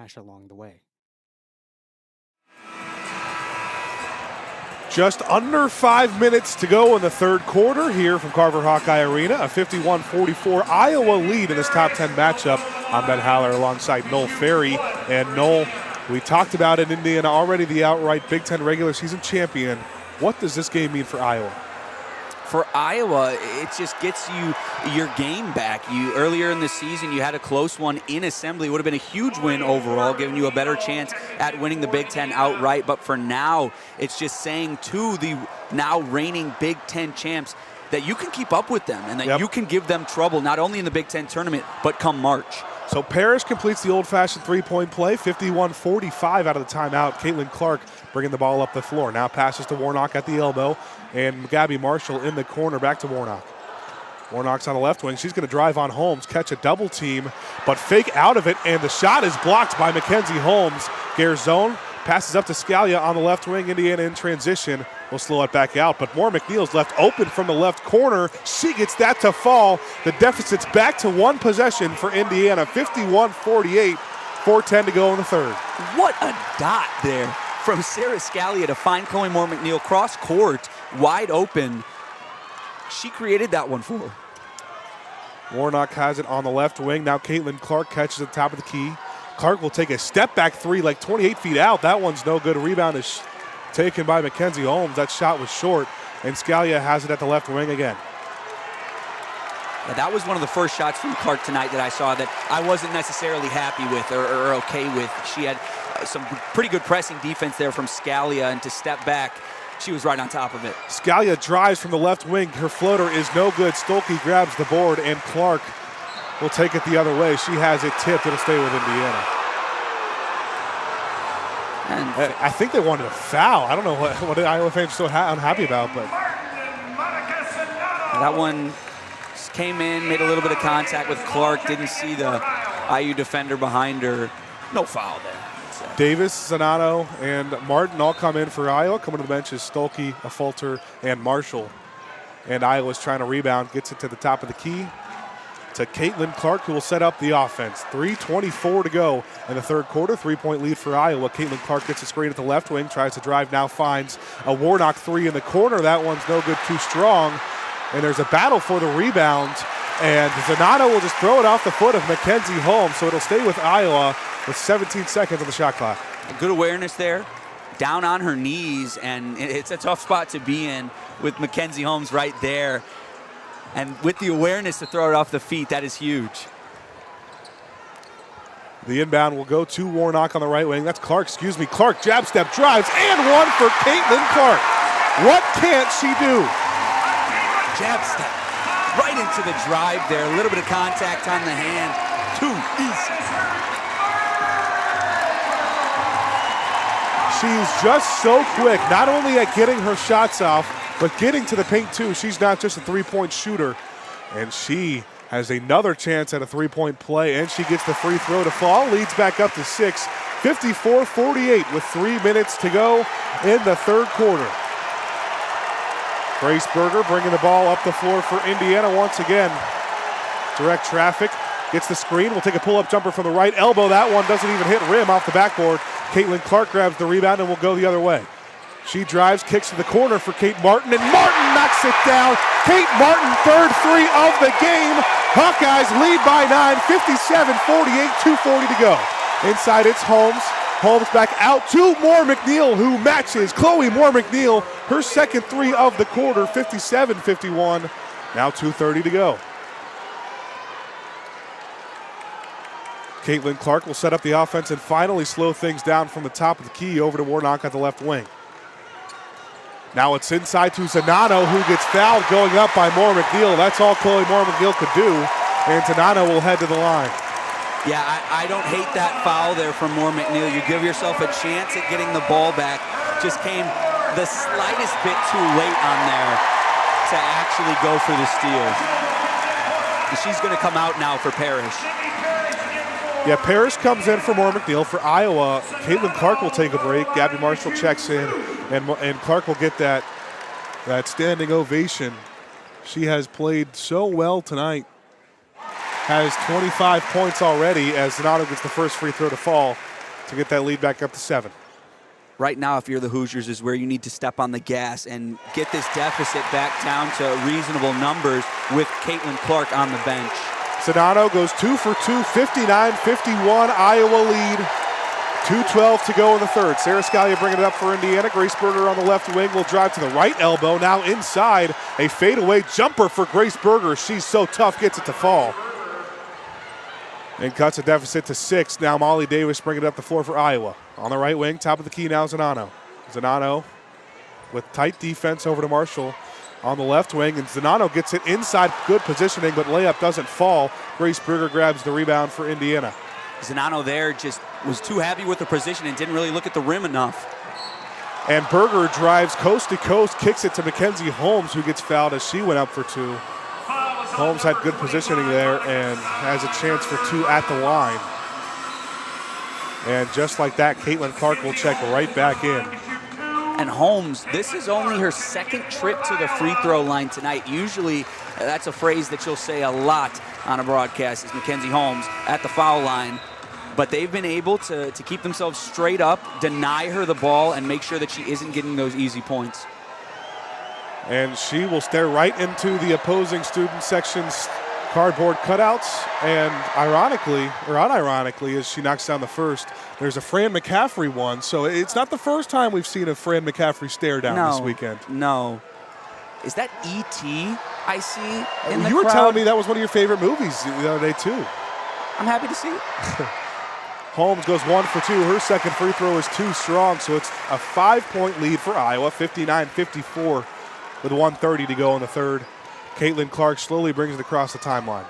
crash along the way. Just under 5 minutes to go in the third quarter here from Carver Hawkeye Arena. A 51-44 Iowa lead in this top 10 matchup. I'm Ben Haller alongside Noel Ferry. And Noel, we talked about in Indiana already, the outright Big Ten regular season champion. What does this game mean for Iowa? For Iowa, it just gets you your game back. Earlier in the season, you had a close one in Assembly. It would have been a huge win overall, giving you a better chance at winning the Big Ten outright. But for now, it's just saying to the now reigning Big Ten champs that you can keep up with them and that you can give them trouble, not only in the Big Ten tournament, but come March. So Parrish completes the old-fashioned three-point play, 51-45 out of the timeout. Caitlin Clark bringing the ball up the floor. Now passes to Warnock at the elbow, and Gabby Marshall in the corner, back to Warnock. Warnock's on the left wing. She's going to drive on Holmes, catch a double team, but fake out of it, and the shot is blocked by Mackenzie Holmes. Garzone passes up to Scalia on the left wing. Indiana in transition. We'll slow it back out, but Moore McNeil's left open from the left corner. She gets that to fall. The deficit's back to one possession for Indiana, 51-48, 4:10 to go in the third. What a dot there from Sarah Scalia to find Chloe Moore McNeil cross court, wide open. She created that one for her. Warnock has it on the left wing. Now Caitlin Clark catches at the top of the key. Clark will take a step back three like 28 feet out. That one's no good. A rebound is taken by Mackenzie Holmes. That shot was short, and Scalia has it at the left wing again. Yeah, that was one of the first shots from Clark tonight that I saw that I wasn't necessarily happy with or okay with. She had some pretty good pressing defense there from Scalia, and to step back, she was right on top of it. Scalia drives from the left wing. Her floater is no good. Stolke grabs the board, and Clark will take it the other way. She has it tipped. It'll stay with Indiana. And I think they wanted a foul. I don't know what the Iowa fans are so unhappy about, but that one came in, made a little bit of contact with Clark. Didn't see the IU defender behind her. No foul there. Davis, Zanotto, and Martin all come in for Iowa. Coming to the bench is Stolke, Affolter, and Marshall. And Iowa's trying to rebound, gets it to the top of the key to Caitlin Clark, who will set up the offense. 3:24 to go in the third quarter. 3-point lead for Iowa. Caitlin Clark gets a screen at the left wing, tries to drive, now finds a Warnock three in the corner. That one's no good, too strong. And there's a battle for the rebound. And Zanotto will just throw it off the foot of Mackenzie Holmes, so it'll stay with Iowa with 17 seconds on the shot clock. Good awareness there, down on her knees, and it's a tough spot to be in with Mackenzie Holmes right there. And with the awareness to throw it off the feet, that is huge. The inbound will go to Warnock on the right wing. That's Clark, Clark jab step drives, and one for Caitlin Clark. What can't she do? Jab step right into the drive there. A little bit of contact on the hand. Too easy. She's just so quick, not only at getting her shots off, but getting to the paint too. She's not just a three-point shooter, and she has another chance at a three-point play, and she gets the free throw to fall. Leads back up to 6, 54-48 with 3 minutes to go in the third quarter. Grace Berger bringing the ball up the floor for Indiana once again. Direct traffic, gets the screen, will take a pull-up jumper from the right elbow. That one doesn't even hit rim off the backboard. Caitlin Clark grabs the rebound and will go the other way. She drives, kicks to the corner for Kate Martin, and Martin knocks it down. Kate Martin, third three of the game. Hawkeyes lead by 9, 57-48, 2:40 to go. Inside it's Holmes. Holmes back out to Moore McNeil, who matches Chloe Moore McNeil. Her second three of the quarter, 57-51. Now 2:30 to go. Caitlin Clark will set up the offense and finally slow things down from the top of the key over to Warnock at the left wing. Now it's inside to Zanotto, who gets fouled going up by Moore McNeil. That's all Chloe Moore McNeil could do, and Zanotto will head to the line. Yeah, I don't hate that foul there from Moore McNeil. You give yourself a chance at getting the ball back. Just came the slightest bit too late on there to actually go for the steal. And she's going to come out now for Parrish. Yeah, Parrish comes in for Moore McNeil. For Iowa, Caitlin Clark will take a break. Gabby Marshall checks in, and Clark will get that standing ovation. She has played so well tonight. Has 25 points already as Zanotto gets the first free throw to fall. to get that lead back up to 7. Right now, if you're the Hoosiers, is where you need to step on the gas and get this deficit back down to reasonable numbers with Caitlin Clark on the bench. Zanano goes 2 for 2, 59-51, Iowa lead. 2:12 to go in the third. Sarah Scalia bringing it up for Indiana. Grace Berger on the left wing will drive to the right elbow. Now inside, a fadeaway jumper for Grace Berger. She's so tough, gets it to fall. And cuts a deficit to 6. Now Molly Davis bringing it up the floor for Iowa. On the right wing, top of the key now Zanano. Zanano with tight defense over to Marshall on the left wing. And Zanano gets it inside, good positioning, but layup doesn't fall. Grace Berger grabs the rebound for Indiana. Zanano there just was too happy with the position and didn't really look at the rim enough. And Berger drives coast to coast, kicks it to Mackenzie Holmes, who gets fouled as she went up for 2. Holmes had good positioning there and has a chance for 2 at the line. And just like that, Caitlin Clark will check right back in. And Holmes, this is only her second trip to the free throw line tonight. Usually, that's a phrase that you'll say a lot on a broadcast, is Mackenzie Holmes at the foul line. But they've been able to keep themselves straight up, deny her the ball, and make sure that she isn't getting those easy points. And she will stare right into the opposing student section's cardboard cutouts. And ironically, or unironically, as she knocks down the first, there's a Fran McCaffrey one. So it's not the first time we've seen a Fran McCaffrey stare down this weekend. No. Is that E.T. I see in the You were crowd? telling me that was one of your favorite movies the other day, too. I'm happy to see it. Holmes goes 1 for 2. Her second free throw is too strong, so it's a 5-point lead for Iowa, 59-54 with 1:30 to go in the third. Caitlin Clark slowly brings it across the timeline.